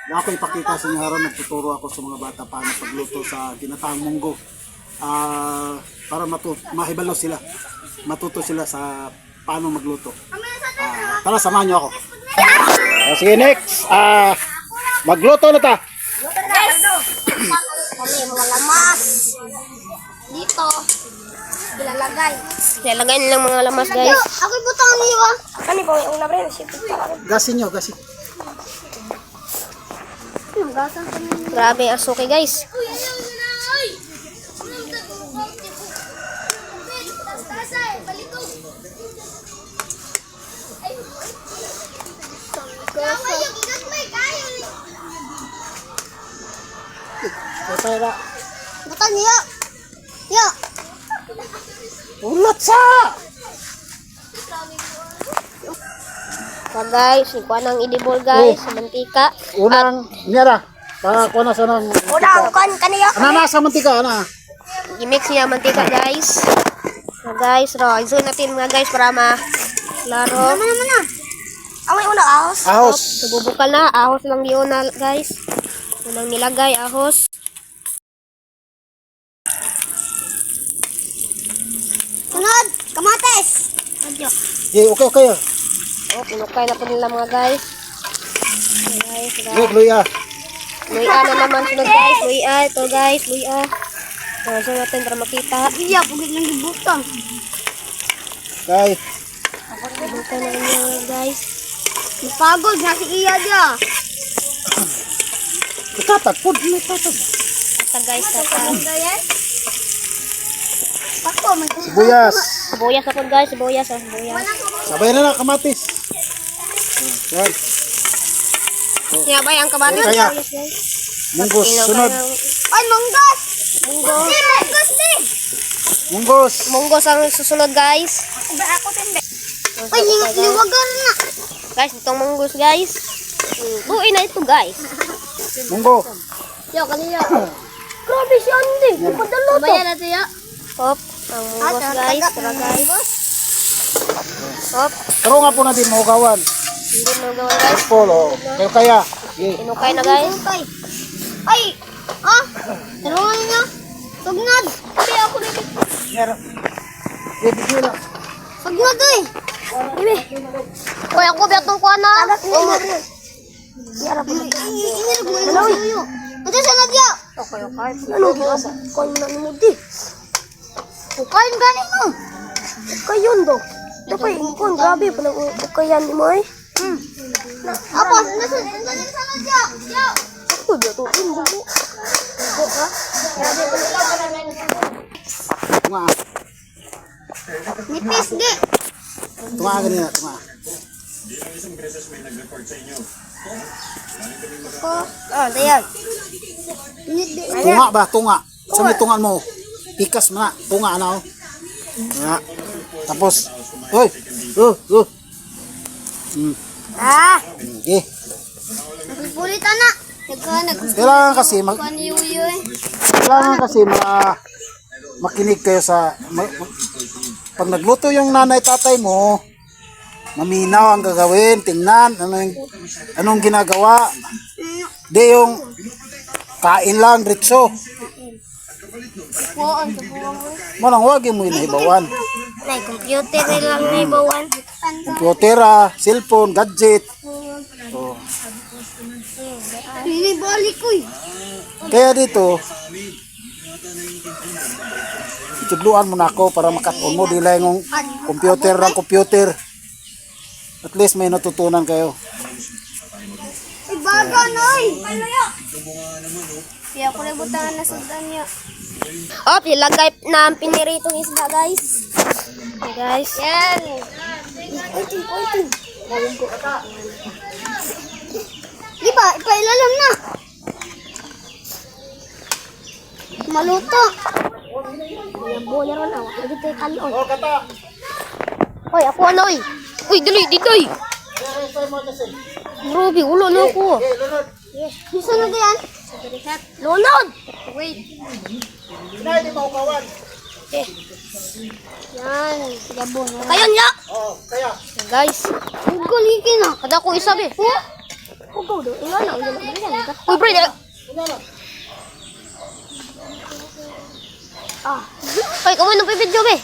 Ako ipakita sa inyo haron, nagtuturo ako sa mga bata paano pagluto sa ginataang munggo. Para mahibalo sila. Matuto sila sa paano magluto. Tara, samahan niyo ako. Sige, next. Magluto na ta. Kami mga lamas. Dito. Ilalagay. Ilalagay nilang mga lamas, guys. Ako butang niyo ah. Kani po yung nabre. Gasin nyo, gasin. Gasan kami. Grabe ang suki, guys. Pera. Butang niyo. Yo. Ulat sa! So, guys, ikuha ng edible, guys. Sa mantika. Unang, niyara. Para ko na sa nang Unang kan kaniyo. nasa mantika, ana. I-mix niya mantika, guys. So, guys, zoom natin mga guys para ma-klaro. Mana. Away una ahos. Ahos. Sububukal na. Ahos lang di una, guys. Unang nilagay, ahos. Sunod, kamates. Adyo. Okay. Oh, pinukay na po nila mga guys. Okay, guys, Luya. luya na naman sunod guys. Luya, ito guys, luya. So natin para makita. Iya, pugit lang gibutang. Kay. Bukan na rin mga guys. Napagod na si Iya dia. Tatag, pud may tatag. Ito guys, Guys. Pako man. Sibuyas. sibuyas ako guys, sibuyas. Sabay na kamatis. Yan. Kaya ba yung kabalit? Kaya. Sibuyas guys. Munggos, sunod. Ay, manggas. Munggos. Manggas ni. Munggos. Munggos ang susunod guys. Ako tinde. Ay, liwagan na. Guys, itong munggos guys. Buuin na ito guys. Munggo. Yo, kaniya. Grabe si Andy. Padalo to. Bayan natin ya. Hop, ang munggos guys. Tara guys. Hop, Pero nga po natin mahugawan. hindi mo gawin guys. Polo. Kayo kaya. Okay. Inukay na guys. Ay. Tulungan niyo. Sugnad. Sabi ako dito. Meron. Bigyan lang. Sugnad eh. Ibe. Hoy, ako biatong kuha na. Ano? Ito sana dia. Okay, okay. Ano ginawa? Kain na mo di. Kain gani mo. Kayon do. Dapat ikon grabe pa nang kayan ni mo eh. Apa? Nasa sana dia. Yo. Ako ba to? Hindi. Tunga. Nipis di. Tunga ganyan na. Tunga. Dayan. Tunga ba? Tunga. Sa may tungan mo. Pikas mo na. Tunga na. Tunga. Tapos. Hoy. Okay. Pulit anak. Kailangan kasi Paniyuyo eh. kailangan kasi makinig kayo sa pag nagluto yung nanay tatay mo, maminaw ang gagawin, tingnan anong ginagawa. Di yung kain lang diretso. Kuhaan sa buwang mo. Manang wag mo inahibawan. Nay, computer na lang na ibawan. Computer, cellphone, gadget. Oh. Pinibalik ko eh. Kaya dito, itudluan mo na ako para makaton mo. Di lang yung computer. At least may natutunan kayo. Ibaga na eh. Kaya ko rin butangan na sundan niya. Oh, ilagay na ang piniritong isda, guys. Okay, guys. Yan. Di ba? Ipailalam na. Maluto. Boya ron awak. Dito kay kalon. Oh, kata. Hoy, ako ano oy. Uy, dali dito oy. Grabe, ulo na ako. Gusto na yan? Lunod. Wait. Hindi di maukawan. Okay. Yan. Gabon. Kayo niya. Oh, kaya. Guys, Ugalikin na. kada ko isa be. Ugaw do. Uy, bro, Ay, kamu nung pipidyo, be.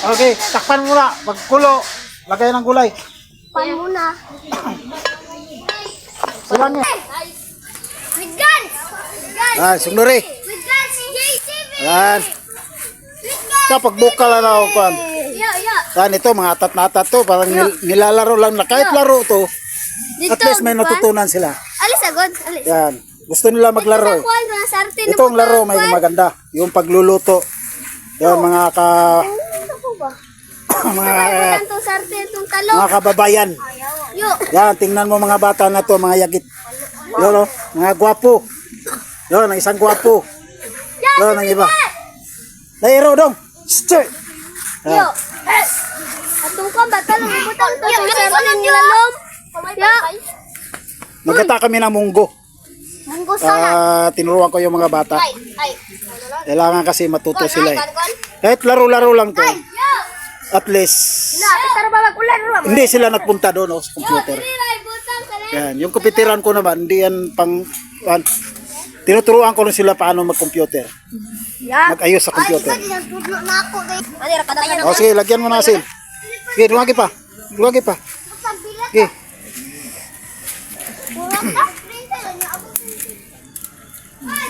Okay, takpan muna. Pagkulo, lagay ng gulay. Pan muna. Silang niya. With guns! Yan, sunuri. With guns! JCB! Yan. Kapag bukal na ako kan. Yeah. Yan ito, mga atat na atat to. Parang nilalaro lang na. Kahit laro to, at least may natutunan sila. Alis agad. Alis. Yan. Gusto nila maglaro. Kuhan ka na sartin. Itong laro may maganda. Yung pagluluto. Yan, mga mga Itong sartin, itong talong. mga kababayan. Yo. Yan, tingnan mo mga bata na to, mga yagit. Yan, oh, mga gwapo. Yan, ang isang gwapo. Yan, ang iba. Nairo dong. Stay. Yo. Atong ka ba talong ibutang to sa sartin lalom. Ya. Magkata kami ng munggo. Munggo sana. Tinuruan ko yung mga bata. Ay. Kailangan kasi matuto sila eh. Kahit laro-laro lang to. At least, Tara ba mag-ulan ro? hindi sila nagpunta doon sa computer. Yan, yung komputiran ko naman, hindi yan tinuturuan ko rin sila paano mag-computer. Mag-ayos sa computer. Tudlo na ako guys. O sige, lagyan mo na asin. Sige, lumagi pa. Lumagi pa. Sige.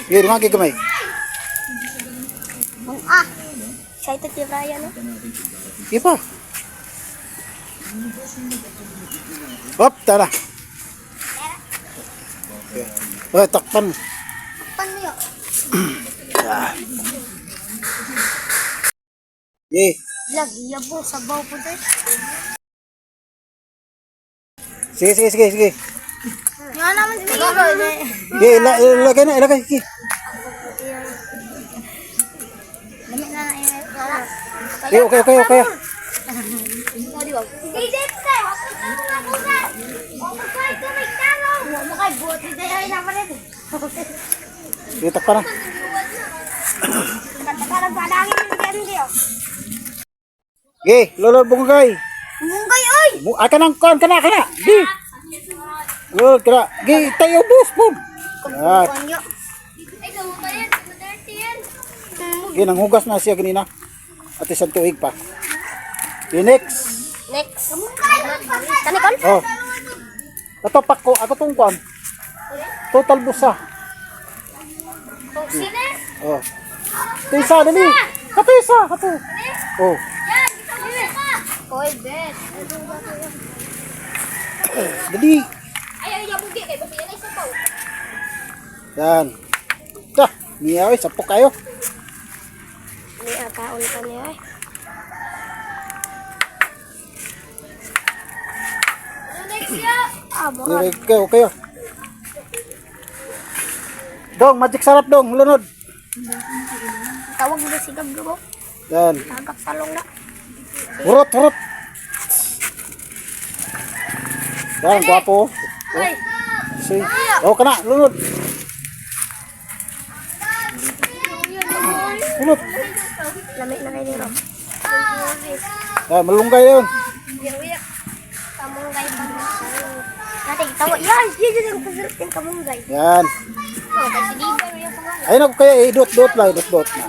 Sige, lumagi kamay. Excited si Ryan. Sige pa. Hop, tara. Okay. Takpan. Paano yun? Sige. Lagi yabo sa baw po dahil. Sige. Yan naman si Milo. Sige, ilagay na, ilagay. Sige. Lamig na na yun. Okay. Sige, takpan na. Sige, lolod bungkay. Munggay oy! Kanang. Sige. Lolod, kana. Sige, tayo bus, bun. Yan. Sige, nanghugas na siya ganina. At isang tuig pa. Okay, next. Kani kon? Oh. Natopak ko, ako tong kwan. Total busa. Oh. Tisa, dali. Katisa. Oh. Oy, bet. Dali. Yan. Miyaw, sapok kayo. May akaon ka niya ay. Kayo. Dong, magic sarap dong, lunod. Tawag mo si Gablo. Yan. Tagak talong na. Hurot. Yan, gwapo. Oh, kana, lunod. Lunod. Lamig na kayo nito. Yan, malunggay yun. Kamunggay pa na. Natin, tawa. Yan! Yan yung pasarap yung kamunggay. Yan. Oh, kasi di ba yung kamunggay? Ayun ako kaya, dot lang, dot na.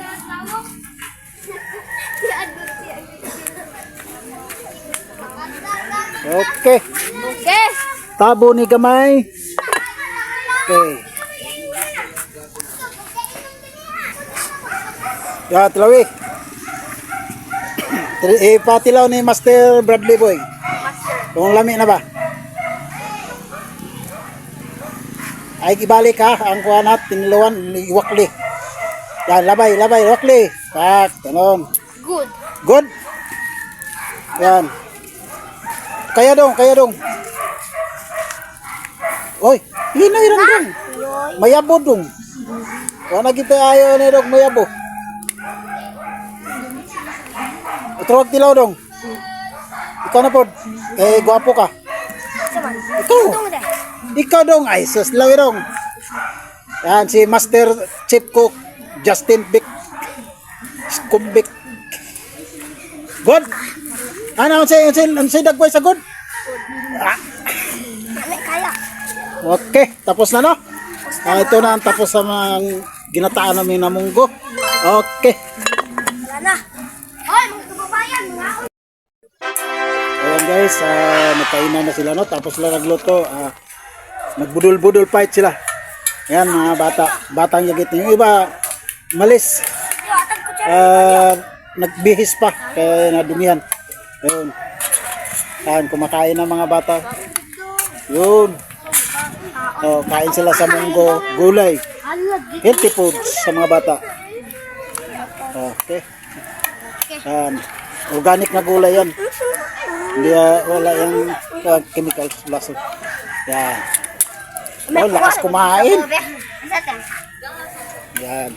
Okay. Okay. Tabo ni gamay. Okay. Ya, tlawi. Patilaw ni Master Bradley Boy. Kung lami na ba? Ay ibalik ha, ang kuwanat, tinilawan, iwakli. Yan, labay, wakli. Tak, tanon. Good? Yan. Kaya dong. Oy, hinay lang dong. Mayabo dong. Kung kita ayaw na dong, mayabo. Ituwag tilaw dong. Ikaw na po. Gwapo ka. Ikaw dong. Ay, suslawi dong. Yan, si Master Chief Cook, Justin Bick. Kumbik. Good? Ano, ang say dagway sa good? Kaya. Okay, tapos na, no? Ito na ang tapos sa mga ginataan namin na munggo. Okay. Wala na. Hoy, mga kababayan, mga Ayan guys, nagkainan na sila, no? Tapos sila nagluto. Nagbudol-budol fight sila. Ayan mga bata. Batang yagit. Yung iba, malis. Nagbihis pa. Kaya nadumihan. Ayun. Ayan, kumakain ng mga bata. Yun. Kain sila sa munggo, gulay. Healthy foods sa mga bata. Okay. Ayan. Organic na gulay yan. Hindi wala yung chemicals lasa. Yan. Oh, lakas kumain. Yan.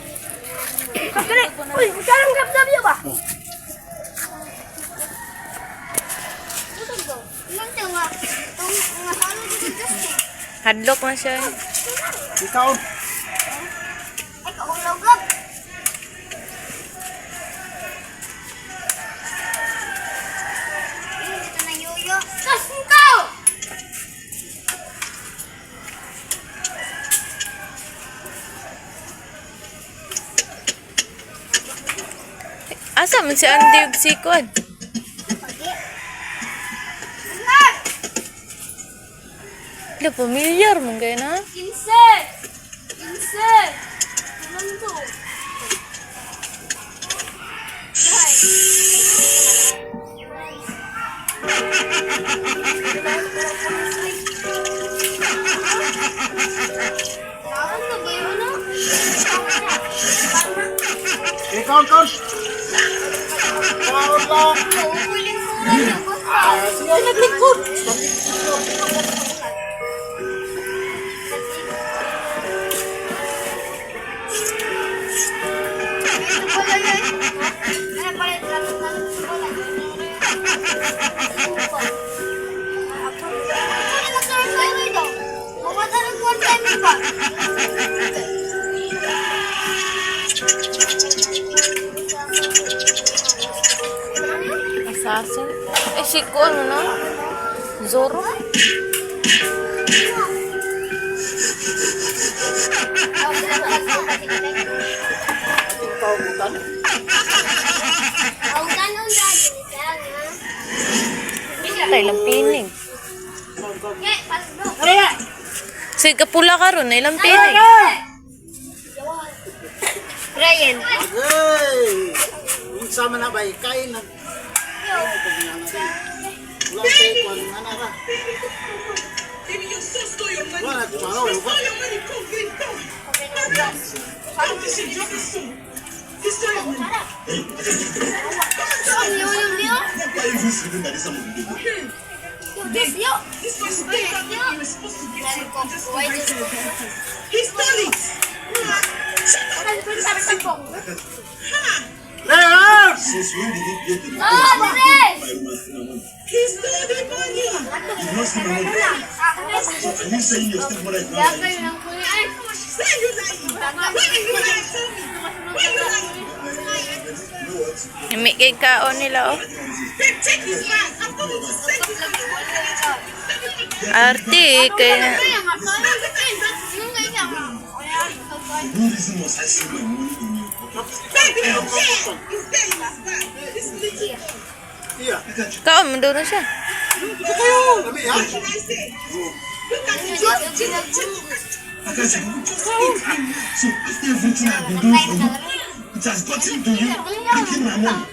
Uy, masyadong gab-gab yun ba? Hadlok na siya. Ikaw. Ay, kaulog-gab. Dito na yoyo. Sus, ikaw! Asa man si Andy ug si Kuan? Lo pamilyar man kay na. Inset! Inset! Ano to? Ikaw. Ikaw lang. Sige, naglikod. Assassin. Eh si Kuan no? Zoro. Ikaw, bukan. Tay lang pining. Sige kapula karon na ilang pining. Ryan. Hey! Yung sama na ba? Kain na. Wala tayo kung ano na ra. Wala, kumano, ba? Leon! Since when did it get to the He's not the money. You must be money. So are you saying your stepmother is not lying? Say you lying. Why are you lying? Tell me. Why are you lying? You know what? Imi kay kaon nila oh. Then take his man. I'm going to say to him. Arti kay No reason must I save my money in your pocket. Baby, it's there. It's there in his bag. It's legit. Iya. kaon man daw na siya. Labi, ha? What can I say? Look at him. Just I can't say, just eat. So after everything I've been doing for you, it has gotten to you taking my money.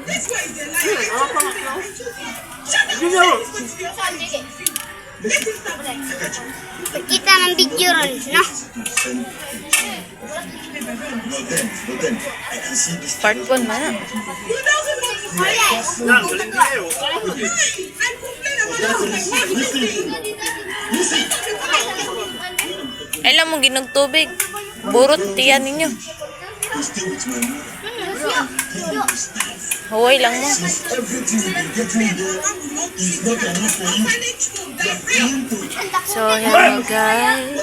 This guy is a liar. Shut up. Let him stop. I got you. Kita ng video ron, no? But then, I can see this. Part 1 man. You doesn't want to say and complain about Listen. Alam mo ginog tubig. Burot tiyan ninyo. You stay with my mom. Huway lang mo. Since everything you've been getting there is not enough for you, you are paying to So hello guys.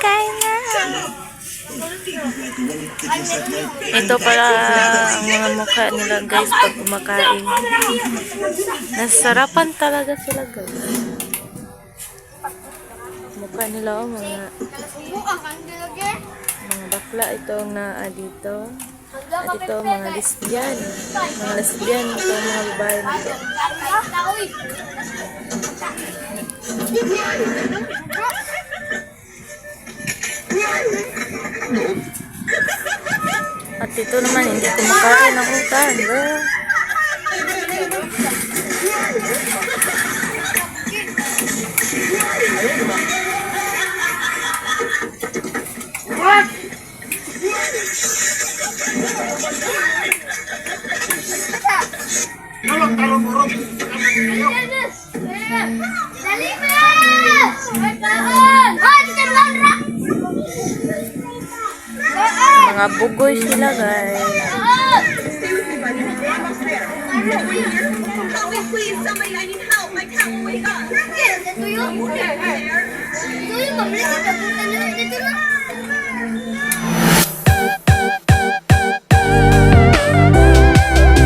Kain na. Ito pala ang mga mukha nila guys pag kumakain. Nasarapan talaga sila guys. Mukha nila mga bakla itong na dito. At ito mga lesbian. Mga lesbian ito mga babae nito. At ito naman hindi kumakain ng utan. Mga bugoy sila guys. Please, somebody, I need help. My cat will wake up. Ito yung pamilya. Ito yung